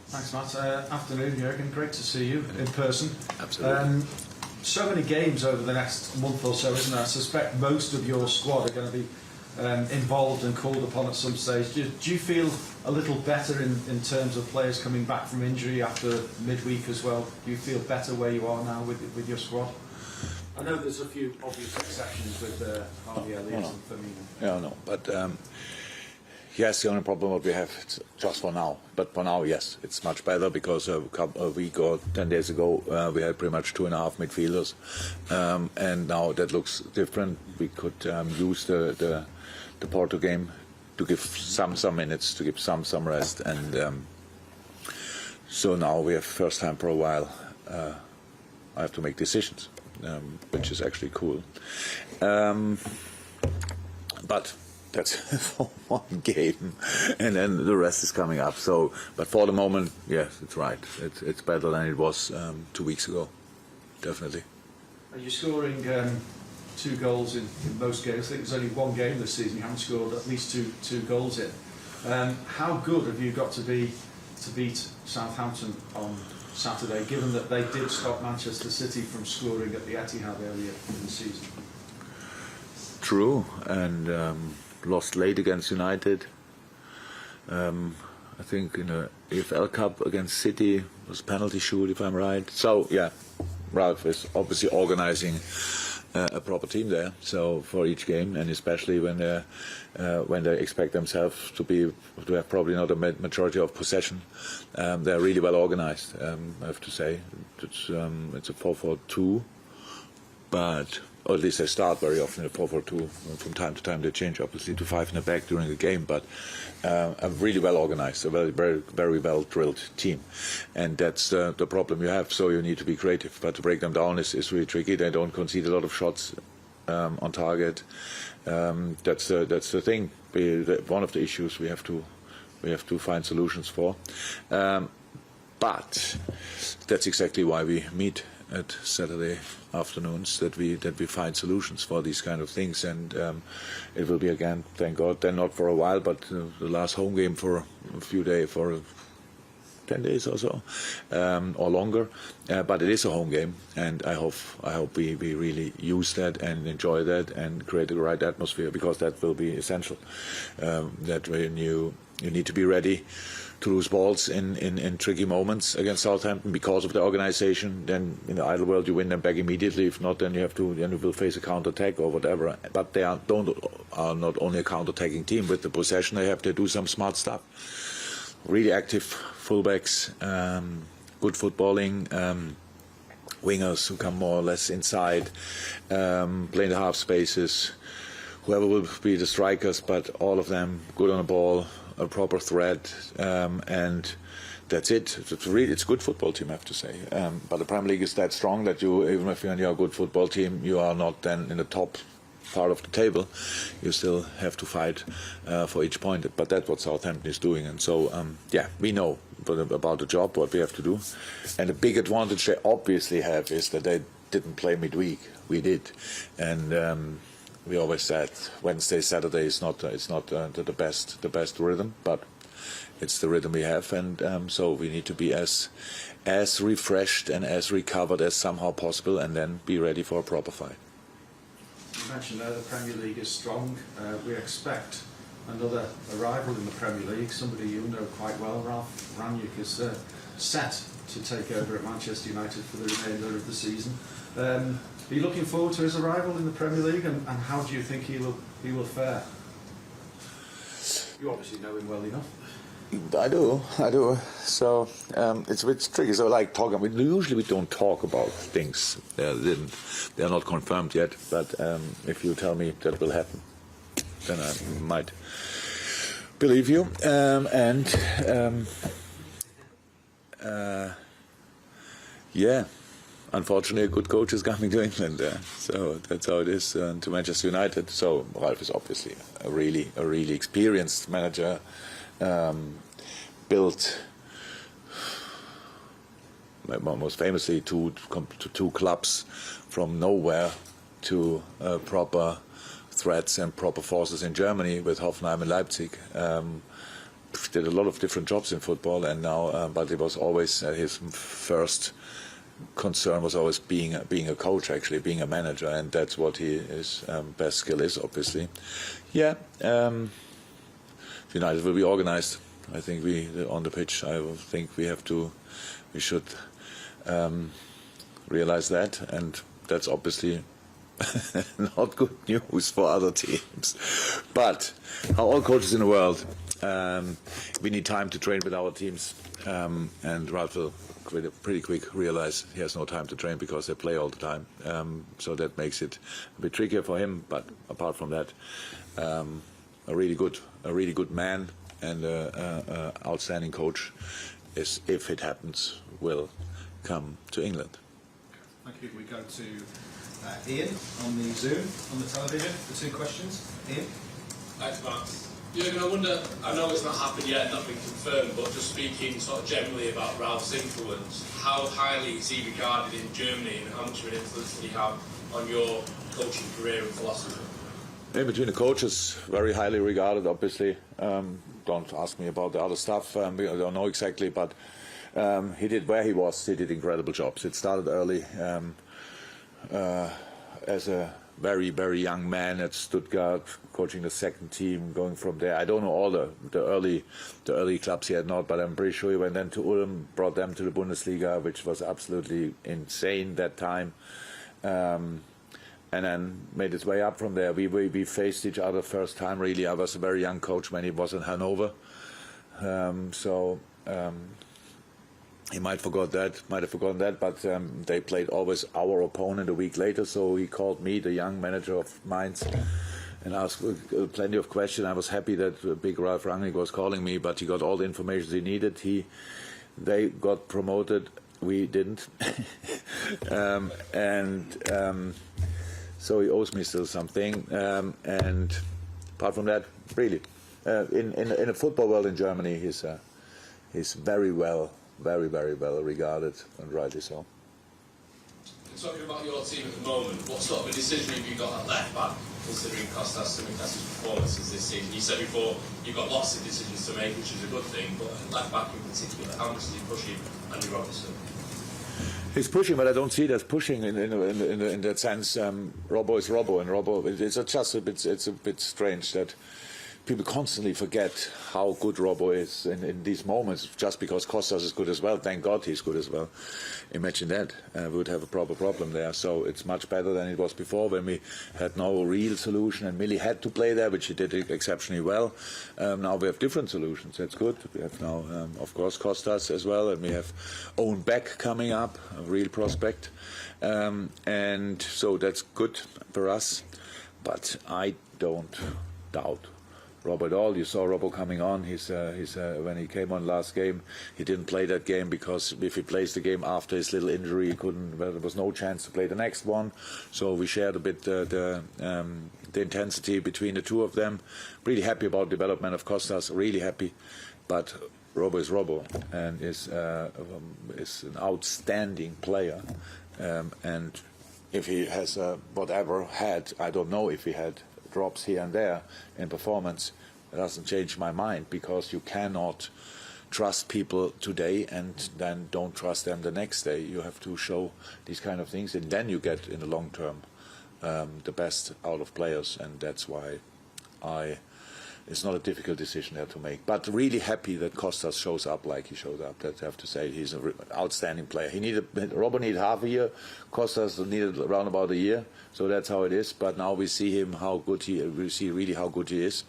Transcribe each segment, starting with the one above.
Thanks, Matt. Afternoon, Jürgen. Great to see you in person. Absolutely. So many games over the next month or so, isn't there? I suspect most of your squad are going to be involved and called upon at some stage. Do you feel a little better in terms of players coming back from injury after midweek as well? Do you feel better where you are now with your squad? I know there's a few obvious exceptions with Harvey Elliott and Firmino. Yeah, no, but yes, the only problem what we have just for now. But for now, yes, it's much better because a week or 10 days ago we had pretty much 2.5 midfielders, and now that looks different. We could use the Porto game to give some minutes, to give some rest, and so now we have first time for a while. I have to make decisions, which is actually cool, but that's for one game, and then the rest is coming up. So, but for the moment, yes, it's right. It's better than it was 2 weeks ago, definitely. Are you scoring 2 goals in most games? I think there's only one game this season you haven't scored at least two goals in. How good have you got to be to beat Southampton on Saturday, given that they did stop Manchester City from scoring at the Etihad earlier in the season? True, and lost late against United. I think in the EFL Cup against City was a penalty shoot, if I'm right. So yeah, Ralf is obviously organising a proper team there. So for each game, and especially when they expect themselves to have probably not a majority of possession, they're really well organised. I have to say, it's a 4-4-2, but. Or at least they start very often in a 4-4-2. From time to time they change, obviously, to 5 in the back during the game. But a really well organised, a very well drilled team, and that's the problem you have. So you need to be creative, but to break them down is really tricky. They don't concede a lot of shots on target. That's the thing. One of the issues we have to find solutions for. But that's exactly why we meet at Saturday afternoons, that we find solutions for these kind of things, and it will be again, thank God, then not for a while, but the last home game for a few days, for 10 days or so, or longer. But it is a home game, and I hope we really use that and enjoy that and create the right atmosphere, because that will be essential. That when you need to be ready to lose balls in tricky moments against Southampton because of the organisation. Then in the ideal world you win them back immediately. If not, then you will face a counter-attack or whatever. But they are not only a counter-attacking team. With the possession they have to do some smart stuff. Really active fullbacks, good footballing, wingers who come more or less inside, play in the half spaces. Whoever will be the strikers, but all of them good on the ball, a proper threat, and that's it. It's a good football team, I have to say. But the Premier League is that strong that even if you're a good football team, you are not then in the top part of the table. You still have to fight for each point. But that's what Southampton is doing, and so we know about the job, what we have to do. And the big advantage they obviously have is that they didn't play midweek. We did, and. We always said Wednesday, Saturday is not the best rhythm, but it's the rhythm we have, and so we need to be as refreshed and as recovered as somehow possible, and then be ready for a proper fight. You mentioned there the Premier League is strong. We expect another arrival in the Premier League, somebody you know quite well, Ralf. Rangnick is set to take over at Manchester United for the remainder of the season. Are you looking forward to his arrival in the Premier League, and how do you think he will fare? You obviously know him well enough. I do. So it's a bit tricky. So like talking, usually we don't talk about things. They're not confirmed yet. But if you tell me that will happen, then I might believe you. Unfortunately, a good coach is coming to England, so that's how it is to Manchester United. So Ralf is obviously a really experienced manager, built most famously two clubs from nowhere to proper threats and proper forces in Germany with Hoffenheim and Leipzig. did a lot of different jobs in football, and now, but it was always his first concern was always being a coach, actually being a manager, and that's what his best skill is, obviously. Yeah, United will be organised. I think on the pitch. I think we should realise that, and that's obviously not good news for other teams. But all coaches in the world, we need time to train with our teams, and Ralf will pretty quick realize he has no time to train because they play all the time. So that makes it a bit trickier for him. But apart from that, a really good man and outstanding coach is, if it happens, will come to England. Thank you. We go to Ian on the Zoom, on the television, for 2 questions. Ian? Thanks, Max. Jürgen, I wonder, I know it's not happened yet, not been confirmed, but just speaking sort of generally about Ralf's influence, how highly is he regarded in Germany, and how much of an influence did he have on your coaching career and philosophy? In between the coaches, very highly regarded, obviously. Don't ask me about the other stuff. I don't know exactly, but he did, where he was, he did incredible jobs. It started early as a very, very young man at Stuttgart, coaching the second team, going from there. I don't know all the early clubs he had not, but I'm pretty sure he went then to Ulm, brought them to the Bundesliga, which was absolutely insane that time. And then made his way up from there. We faced each other first time, really. I was a very young coach when he was in Hanover. He might have forgotten that, but they played always our opponent a week later, so he called me, the young manager of Mainz, and asked plenty of questions. I was happy that big Ralf Rangnick was calling me, but he got all the information he needed. They got promoted, we didn't. So he owes me still something, and apart from that, really, in a football world in Germany, he's very well regarded, and rightly so. Talking about your team at the moment, what sort of a decision have you got at left back, considering Kostas Tsimikas' performances this season? You said before you've got lots of decisions to make, which is a good thing, but at left back in particular, how much is he pushing Andy Robertson? He's pushing, but I don't see it as pushing in that sense. Robbo is Robbo, and Robbo, it's a bit strange that people constantly forget how good Robbo is in these moments, just because Kostas is good as well. Thank God he's good as well. Imagine that. We would have a proper problem there. So it's much better than it was before, when we had no real solution and Millie had to play there, which he did exceptionally well. Now we have different solutions. That's good. We have now, of course, Kostas as well, and we have Owen Beck coming up, a real prospect. And so that's good for us. But I don't doubt Robbo at all. You saw Robbo coming on. When he came on last game, he didn't play that game because if he plays the game after his little injury, he couldn't. Well, there was no chance to play the next one. So we shared a bit the intensity between the two of them. Really happy about the development of Kostas. Really happy, but Robbo is Robbo and is an outstanding player. And if he has whatever had, I don't know if he had drops here and there in performance, it doesn't change my mind, because you cannot trust people today and then don't trust them the next day. You have to show these kind of things, and then you get in the long term the best out of players, and that's why it's not a difficult decision there to make. But really happy that Kostas shows up like he showed up. That I have to say, he's an outstanding player. Robbo needed half a year, Kostas needed around about a year. So that's how it is. But now we see him we see really how good he is,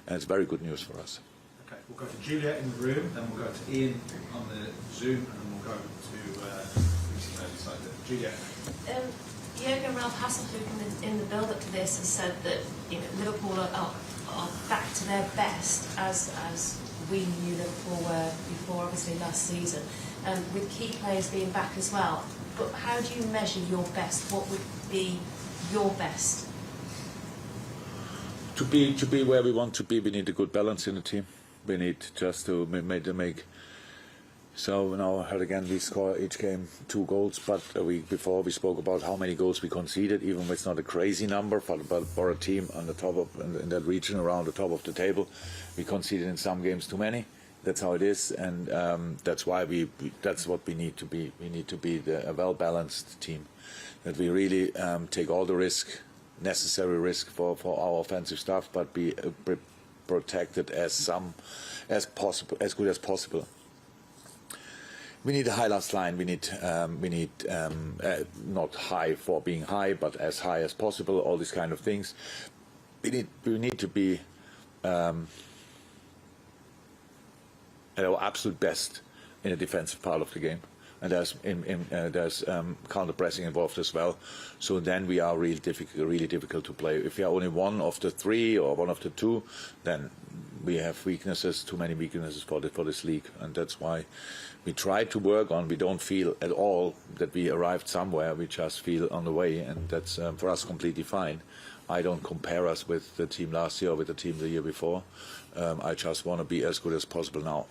and it's very good news for us. Okay, we'll go to Julia in the room, then we'll go to Ian on the Zoom, and then we'll go to Julia. Jürgen Ralf Hasselhoff in the build-up to this has said that Liverpool are back to their best as we knew Liverpool were before, obviously last season, with key players being back as well. But how do you measure your best? What would be your best? To be where we want to be, we need a good balance in the team. We need just to make. So now, again, we score each game 2 goals, but before we spoke about how many goals we conceded, even if it's not a crazy number, but for a team on the top of in that region around the top of the table, we conceded in some games too many, That's how it is, and that's why that's what we need to be. We need to be a well-balanced team, that we really take all the necessary risk for our offensive stuff, but be protected as good as possible. We need a high last line. We need not high for being high, but as high as possible. All these kind of things. We need to be at our absolute best in the defensive part of the game, and there's counter pressing involved as well. So then we are really difficult to play. If we are only one of the three or one of the two, then we have weaknesses, too many weaknesses for this league, and that's why we try to work on. We don't feel at all that we arrived somewhere. We just feel on the way, and that's for us completely fine. I don't compare us with the team last year or with the team the year before. I just want to be as good as possible now.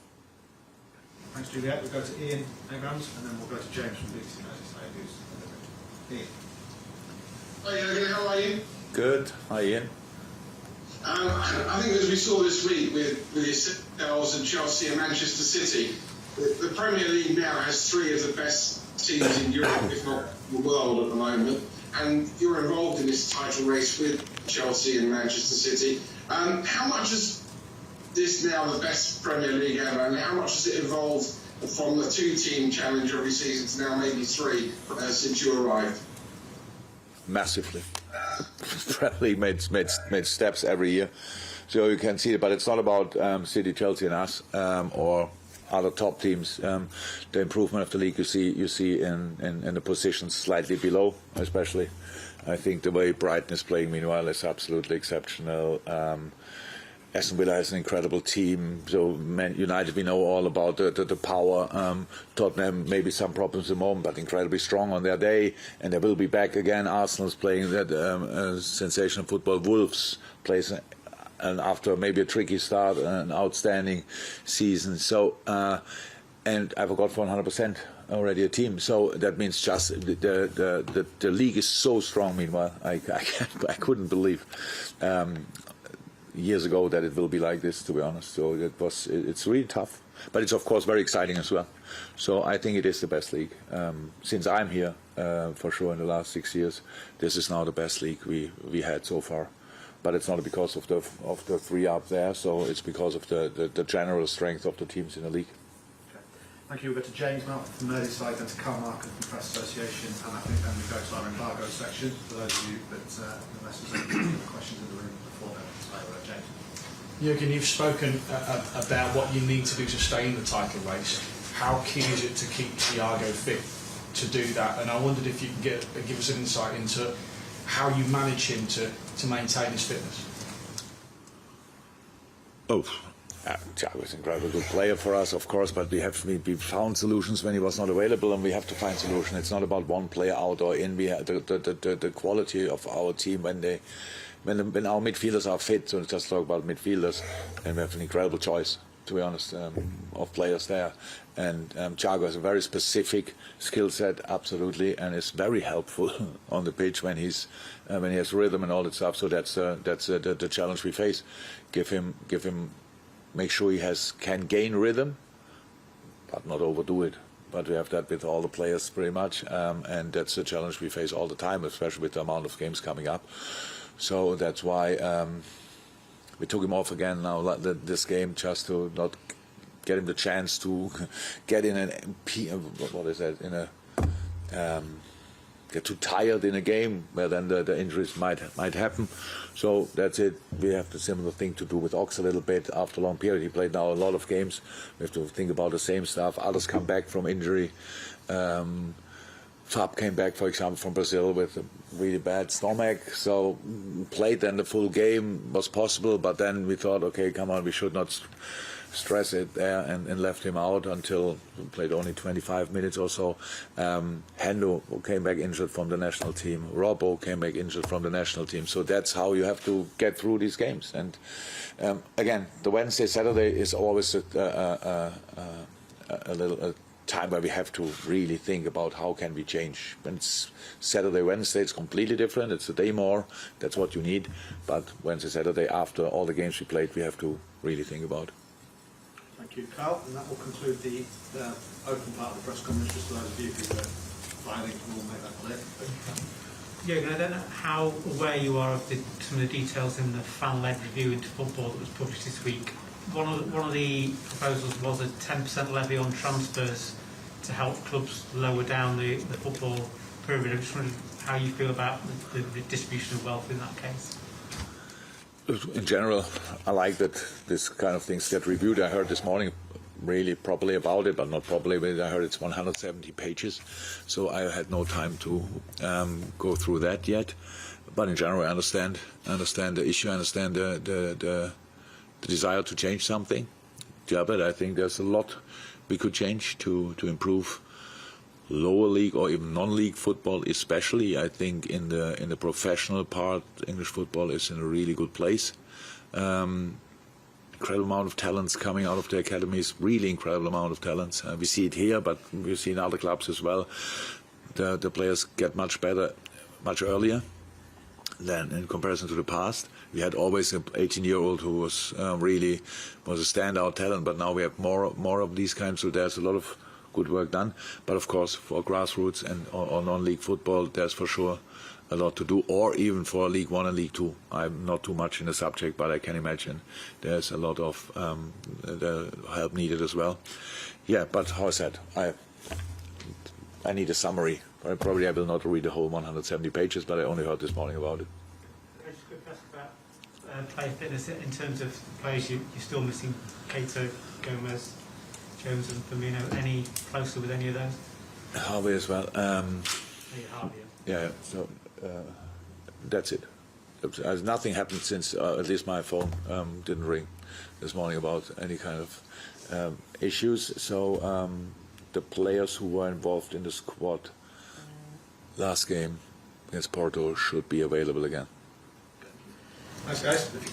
Thanks, Juliet. We'll go to Ian Abrams, and then we'll go to James from BBC United. Ian. Hi Jürgen, how are you? Good. Hi, Ian. I think as we saw this week with yourselves and Chelsea and Manchester City, the Premier League now has three of the best teams in Europe, if not the world at the moment, and you're involved in this title race with Chelsea and Manchester City. How much is this now the best Premier League ever, and how much has it evolved from the two-team challenge every season to now maybe three since you arrived? Massively. Premier League made steps every year, so you can see it. But it's not about City, Chelsea, and us or other top teams. The improvement of the league you see in the positions slightly below, especially. I think the way Brighton is playing, meanwhile, is absolutely exceptional. Aston Villa is an incredible team. So Man United, we know all about the power. Tottenham, maybe some problems at the moment, but incredibly strong on their day, and they will be back again. Arsenal's playing that sensational football. Wolves plays, and after maybe a tricky start, an outstanding season. So, and I forgot for 100% already a team. So that means just the league is so strong. Meanwhile, I couldn't believe. Years ago that it will be like this, to be honest. So it's really tough, but it's of course very exciting as well. So I think it is the best league since I'm here, for sure. In the last 6 years, this is now the best league we had so far. But it's not because of the three up there. So it's because of the general strength of the teams in the league. Okay. Thank you. We'll go to James now from Merseyside, then to Carl Markham from Press Association, and I think then we go to our embargo section for those of you that unless there's any questions in the room before then. James. Jürgen, you've spoken about what you need to do to stay in the title race. How key is it to keep Thiago fit to do that? And I wondered if you can give us an insight into how you manage him to maintain his fitness. Thiago is an incredibly good player for us, of course, but we found solutions when he was not available, and we have to find solutions. It's not about one player out or in. We have the quality of our team when our midfielders are fit. So let's just talk about midfielders, and we have an incredible choice, to be honest, of players there. And Thiago has a very specific skill set, absolutely, and is very helpful on the pitch when he has rhythm and all that stuff. So that's the challenge we face. Give him. Make sure he can gain rhythm, but not overdo it. But we have that with all the players pretty much, and that's the challenge we face all the time, especially with the amount of games coming up. So that's why we took him off again now this game, just to not get him the chance to get in get too tired in a game where then the injuries might happen. So that's it. We have the similar thing to do with Ox a little bit after a long period. He played now a lot of games. We have to think about the same stuff. Others come back from injury. Fab came back, for example, from Brazil with a really bad stomach. So played then the full game, was possible, but then we thought, okay, come on, we should not stress it there, and left him out until he played only 25 minutes or so. Hendo came back injured from the national team. Robbo came back injured from the national team. So that's how you have to get through these games. And again, the Wednesday, Saturday is always a time where we have to really think about how can we change. When it's Saturday, Wednesday, it's completely different. It's a day more. That's what you need. But Wednesday, Saturday, after all the games we played, we have to really think about. Thank Thank you, Carl. And that will conclude the open part of the press conference. Just for those of you who are filing, we'll make that clear. Jürgen, I don't know how aware you are of some of the details in the fan-led review into football that was published this week. One of the proposals was a 10% levy on transfers to help clubs lower down the football pyramid. I'm just wondering how you feel about the distribution of wealth in that case. In general, I like that this kind of things get reviewed. I heard this morning really properly about it, but not properly. But I heard it's 170 pages, so I had no time to go through that yet. But in general, I understand the issue. I understand the desire to change something. Yeah, but I think there's a lot we could change to improve lower league or even non-league football, especially. I think in the professional part, English football is in a really good place. Incredible amount of talents coming out of the academies, really incredible amount of talents. We see it here, but we see in other clubs as well. The players get much better, much earlier than in comparison to the past. We had always an 18-year-old who was really a standout talent, but now we have more of these kinds. So there's a lot of good work done. But of course, for grassroots and or non-league football, there's for sure a lot to do, or even for League One and League Two. I'm not too much in the subject, but I can imagine there's a lot of the help needed as well. Yeah, but how I said, I need a summary. Probably I will not read the whole 170 pages, but I only heard this morning about it. Can I just quickly ask about player fitness in terms of players you're still missing? Cato, Gomez, Jones and Firmino. Any closer with any of those? Harvey as well. Maybe Harvey, Yeah, so that's it. Nothing happened since at least my phone didn't ring this morning about any kind of issues. So the players who were involved in the squad last game against Porto should be available again. Thanks, guys.